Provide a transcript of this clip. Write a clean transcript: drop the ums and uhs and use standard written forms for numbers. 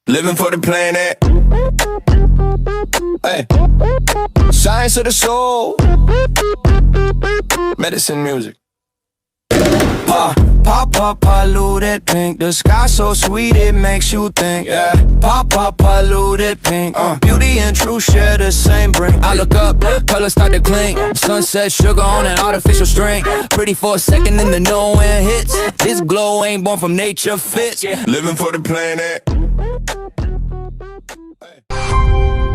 Living for the planet. Hey. Science of the soul. Medicine music. Pop, polluted pink. The sky so sweet it makes you think. Yeah. Pop, polluted pink. Beauty and truth share the same brink. I look up, colors start to clink. Sunset sugar on an artificial string. Pretty for a second and the nowhere hits. This glow ain't born from nature fits. Living for the planet. Hey.